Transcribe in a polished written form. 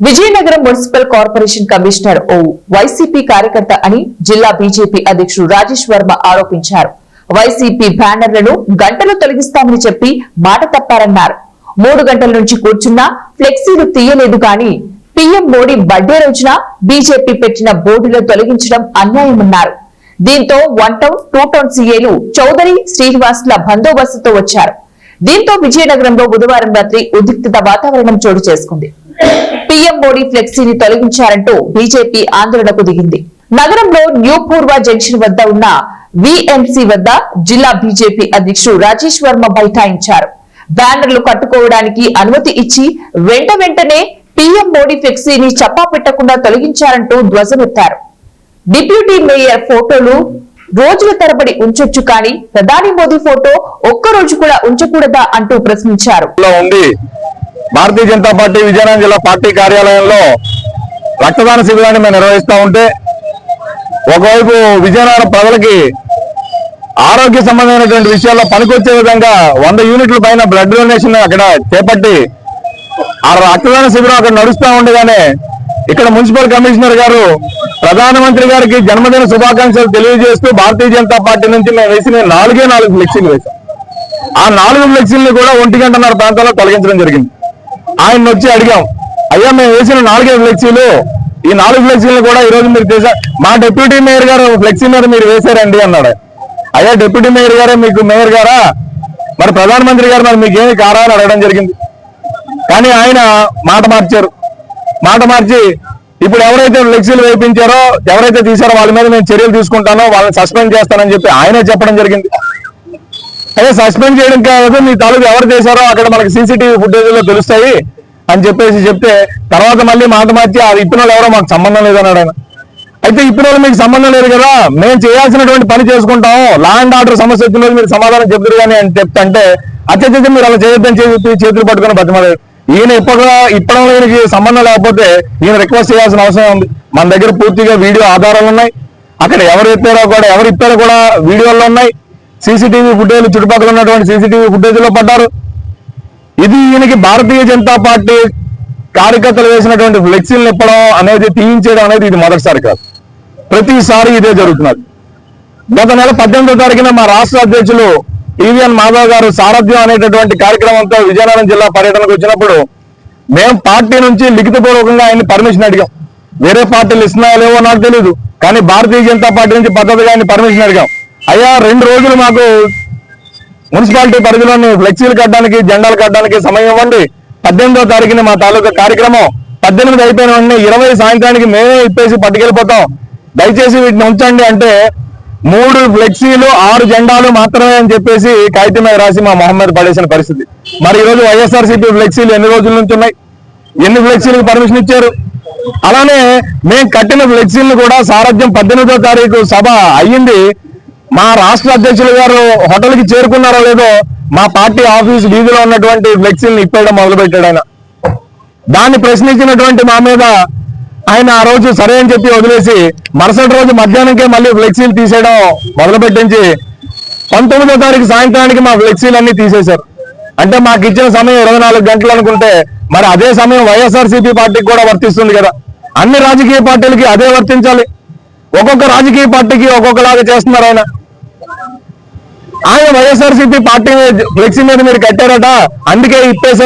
Vizianagaram municipal corporation commissioner ఓ YCP కార్యకర్త అని జిల్లా బీజేపీ అధ్యక్షుడు రాజేష్ వర్మ ఆరోపించారు. వైసీపీ బ్యానర్లను గంటలు తొలగిస్తామని చెప్పి మాట తప్పారన్నారు. 3 గంటల నుంచి కూర్చున్నా ఫ్లెక్సీలు తీయలేదు కానీ పీఎం మోడీ బర్త్డే రోజున బీజేపీ పెట్టిన బోర్డులు తొలగించడం అన్యాయమన్నారు. దీంతో 1 టౌన్ 2 టౌన్ సీఏలు చౌదరి శ్రీనివాస్ల బందోబస్తుతో వచ్చారు. దీంతో విజయనగరంలో బుధవారం రాత్రి ఉద్రిక్తత వాతావరణం చోటు చేసుకుంది. పీఎం మోడీ ఫ్లెక్సీని తొలగించారంటూ బీజేపీ ఆందోళనకు దిగింది. నగరంలో న్యూ పూర్వ జంక్షన్ వద్ద ఉన్న విఎంసీ వద్ద జిల్లా బీజేపీ అధ్యక్షుడు రాజేష్ వర్మ బైఠాయించారు. బ్యానర్లు కట్టుకోవడానికి అనుమతి ఇచ్చి వెంటనే పీఎం మోడీ ఫ్లెక్సీని చప్పా పెట్టకుండా తొలగించారంటూ ధ్వజమెత్తారు. డిప్యూటీ మేయర్ ఫోటోలు రోజుల తరబడి ఉంచొచ్చు కానీ ప్రధాని మోదీ ఫోటో ఒక్కరోజు కూడా ఉంచకూడదా అంటూ ప్రశ్నించారు. భారతీయ జనతా పార్టీ విజయనగరం జిల్లా పార్టీ కార్యాలయంలో రక్తదాన శిబిరాన్ని మేము నిర్వహిస్తూ ఉంటే ఒకవైపు విజయనగరం ప్రజలకి ఆరోగ్య సంబంధమైనటువంటి విషయాల్లో పనికొచ్చే విధంగా 100 యూనిట్ల పైన బ్లడ్ డొనేషన్ అక్కడ చేపట్టి ఆ రక్తదాన శిబిరం అక్కడ నడుస్తూ ఉండగానే ఇక్కడ మున్సిపల్ కమిషనర్ గారు ప్రధానమంత్రి గారికి జన్మదిన శుభాకాంక్షలు తెలియజేస్తూ భారతీయ జనతా పార్టీ నుంచి మేము వేసిన 4 ఫ్లెక్సీలు వేశాం. ఆ 4 ఫ్లెక్సీలను కూడా 1:30 ప్రాంతాల్లో తొలగించడం జరిగింది. ఆయన వచ్చి అడిగాం, అయ్యా మేము వేసిన 4 ఫ్లెక్సీలు, ఈ 4 ఫ్లెక్సీలను కూడా ఈ రోజు మీరు చేశారు, మా డిప్యూటీ మేయర్ గారు ఫ్లెక్సీ మీద మీరు వేశారండి అన్నాడు. అయ్యా డిప్యూటీ మేయర్ గారే మీకు మేయర్ గారా, మరి ప్రధానమంత్రి గారు మరి మీకేమి కారా అని అడగడం జరిగింది. కానీ ఆయన మాట మార్చి ఇప్పుడు ఎవరైతే ఫ్లెక్సీలు వేయించారో ఎవరైతే తీశారో వాళ్ళ మీద నేను చర్యలు తీసుకుంటానో వాళ్ళని సస్పెండ్ చేస్తానని చెప్పి ఆయనే చెప్పడం జరిగింది. అదే సస్పెండ్ చేయడం కాదు, మీ తాలూకు ఎవరు చేశారో అక్కడ మనకి సీసీటీవీ ఫుటేజ్లో తెలుస్తాయి అని చెప్తే తర్వాత మళ్ళీ మాట మార్చి అది ఇప్పిన వాళ్ళు ఎవరో మాకు సంబంధం లేదన్నాడు ఆయన. అయితే ఇప్పిన వాళ్ళు మీకు సంబంధం లేదు కదా, మేము చేయాల్సినటువంటి పని చేసుకుంటాము, లా అండ్ ఆర్డర్ సమస్య వచ్చిన మీరు సమాధానం చెప్తారు కానీ అని చెప్తుంటే అత్యంత మీరు అలా చేయొద్దని చెప్పి చేతులు పట్టుకొని బతిమాలేదు. ఈయన ఇప్పడం ఈయనకి సంబంధం లేకపోతే ఈయన రిక్వెస్ట్ చేయాల్సిన అవసరం ఉంది. మన దగ్గర పూర్తిగా వీడియో ఆధారాలు ఉన్నాయి, అక్కడ ఎవరు ఇప్పారో కూడా వీడియోల్లో ఉన్నాయి, సీసీటీవీ ఫుటేజ్ చుట్టుపక్కల ఉన్నటువంటి సీసీటీవీ ఫుటేజ్ లో పడ్డారు. ఇది ఈయనకి భారతీయ జనతా పార్టీ కార్యకర్తలు వేసినటువంటి ఫ్లెక్సీలను ఇప్పడం అనేది తీయించడం అనేది ఇది మొదటిసారి కాదు, ప్రతిసారి ఇదే జరుగుతున్నది. గత నెల 18వ తారీఖున మా రాష్ట్ర అధ్యక్షులు టీవీఎన్ మాధవ్ గారు సారథ్యం అనేటటువంటి కార్యక్రమంతో విజయనగరం జిల్లా పర్యటనకు వచ్చినప్పుడు మేము పార్టీ నుంచి లిఖితపూర్వకంగా ఆయన్ని పర్మిషన్ అడిగాం. వేరే పార్టీలు ఇస్తున్నాయో లేవో నాకు తెలియదు, కానీ భారతీయ జనతా పార్టీ నుంచి పద్ధతిగా ఆయన పర్మిషన్ అడిగాం. అయ్యా 2 రోజులు మాకు మున్సిపాలిటీ పరిధిలోని ఫ్లెక్సీలు కట్టడానికి జెండాలు కట్టడానికి సమయం ఇవ్వండి. 18వ తారీఖున మా తాలూకా కార్యక్రమం 18 అయిపోయిన వెంటనే 20 సాయంత్రానికి మేమే ఇప్పేసి పట్టుకెళ్ళిపోతాం, దయచేసి వీటిని ఉంచండి అంటే 3 ఫ్లెక్సీలు 6 జెండాలు మాత్రమే అని చెప్పేసి కాగితం మీద రాసి మా మొహమ్మద్ పడేసిన పరిస్థితి. మరి ఈరోజు వైఎస్ఆర్సీపీ ఫ్లెక్సీలు ఎన్ని రోజుల నుంచి ఉన్నాయి, ఎన్ని ఫ్లెక్సీలకు పర్మిషన్ ఇచ్చారు? అలానే మేము కట్టిన ఫ్లెక్సీలను కూడా సారథ్యం 18వ తారీఖు సభ అయ్యింది, మా రాష్ట్ర అధ్యక్షులు గారు హోటల్కి చేరుకున్నారో లేదో మా పార్టీ ఆఫీస్ వీధిలో ఉన్నటువంటి ఫ్లెక్సీలను ఇప్పేయడం మొదలుపెట్టాడు ఆయన. దాన్ని ప్రశ్నించినటువంటి మా మీద ఆయన ఆ రోజు సరే అని చెప్పి వదిలేసి మరుసటి రోజు మధ్యాహ్నంకే మళ్ళీ ఫ్లెక్సీలు తీసేయడం మొదలుపెట్టించి 19వ తారీఖు సాయంత్రానికి మా ఫ్లెక్సీలన్నీ తీసేశారు. అంటే మాకు ఇచ్చిన సమయం 24 గంటలు అనుకుంటే మరి అదే సమయం వైఎస్ఆర్సీపీ పార్టీకి కూడా వర్తిస్తుంది కదా. అన్ని రాజకీయ పార్టీలకి అదే వర్తించాలి. ఒక్కొక్క రాజకీయ పార్టీకి ఒక్కొక్కలాగా చేస్తున్నారు ఆయన వైఎస్ఆర్సీపీ పార్టీ ఫ్లెక్సీ మీద మీరు కట్టారట అందుకే ఇప్పేశారు